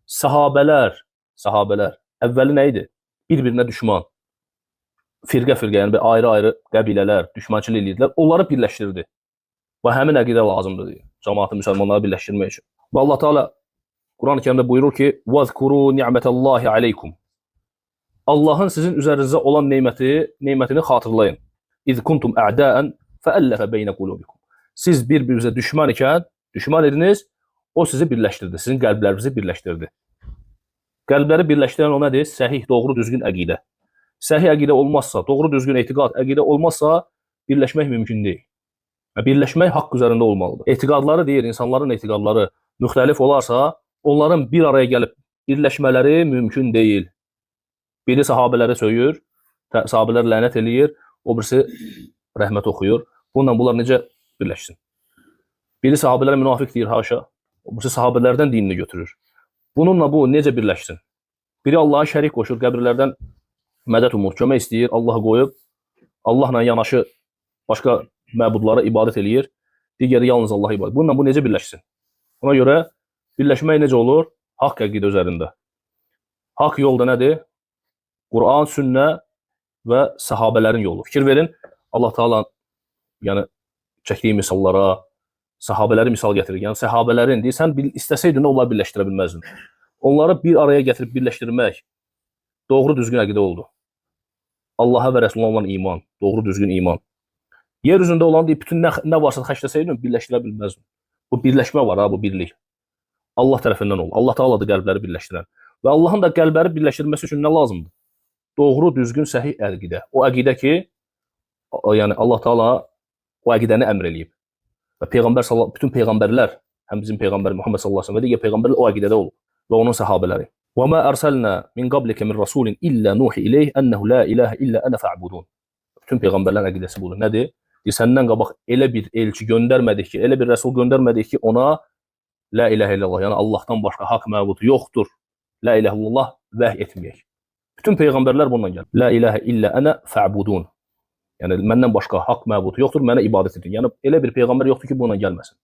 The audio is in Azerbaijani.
Sahabələr əvvəli nə idi? Bir-birinə düşman, firqə-firqə, yəni ayrı-ayrı qəbilələr düşmənçilik edirdilər. Onları birləşdirdi. Və həmin əqidə lazımdır deyir. Cəmaatı müsəlmanları birləşdirmək üçün. Və Allah Teala Quran-ı Kərimdə buyurur ki: "Vəzkuru ni'metallahi aleykum." Allahın sizin üzərinizə olan nemətini xatırlayın. "İz kuntum a'da'an fa'allafa beyne qulubikum." Siz bir-birinizə düşman ikən, düşman idiniz, o sizi birləşdirdi, sizin qəlblərinizi birləşdirdi. Qəlbləri birləşdirən o nədir? Səhih, doğru, düzgün əqidə. Səhih əqidə olmazsa, doğru, düzgün etiqad, əqidə olmazsa birləşmək mümkün deyil. Birləşmək haqq üzərində olmalıdır. Etiqadları deyir, insanların etiqadları müxtəlif olarsa, onların bir araya gəlib birləşmələri mümkün deyil. Biri sahabələri söyür, sahabələr lənət eləyir, o birisi rəhmət oxuyur. Bunlar necə birləşsin? Biri sahabələrə münafiq deyir, haşa, o birisi sahabələrdən dinini götürür. Bununla bu necə birləşsin? Biri Allaha şərik qoşur, qəbirlərdən mədət umur, kömək istəyir, Allahı qoyub, Allahla yanaşı başqa məbudlara ibadət eləyir, digəri yalnız Allaha ibadət. Bununla bu necə birləşsin? Ona görə birləşmək necə olur? Haqq əqidə üzərində. Haqq yolda nədir? Quran, sünnə və sahabələrin yolu. Fikir verin, Allah Teala yəni çəkdiyi misallara, sahabələri misal gətirir. Yəni sahabələrin deyir, sən istəsəydin onları birləşdirə bilməzdin. Onları bir araya gətirib birləşdirmək doğru düzgün əqidə oldu. Allaha və Rəsuluna olan iman, doğru düzgün iman. Yer üzündə olan deyir, bütün nə varsa xərcləsəydin birləşdirə bilməzdin. Bu birləşmə var ha, bu birlik. Allah tərəfindən olur. Allah Teala'dır qəlbləri birləşdirən. Və Allahın da qəlbləri birləşdirilməsi üçün nə lazımdır? Doğru, düzgün, səhih əqidə. O əqidə ki, yəni Allah Teala o əqidəni əmr eləyib. Və bütün peyğəmbərlər, həm bizim peyğəmbər Muhammed sallallahu əleyhi və səlləm və digər peyğəmbərlər o əqidədə olub və onun səhabələri. Və ma arsalna min qablika min rasulin illa nuhi ilayhi ennehu la ilaha illa ana fa'budun. Bütün peyğəmbərlərin əqidəsi budur. Nədir? Səndən qabaq elə bir elçi göndərmədik ki, elə bir rəsul göndərmədik ki, ona la ilahe illallah, yəni Allahdan başqa haqq məbud yoxdur. La ilahe illallah vəhy etməyək. Bütün peyğəmbərlər bununla gəlir. La ilahe illa ana fa'budun. Yəni məndən başqa haqq məbud yoxdur, mənə ibadət edin. Yəni elə bir peyğəmbər yoxdur ki, bununla gəlməsin.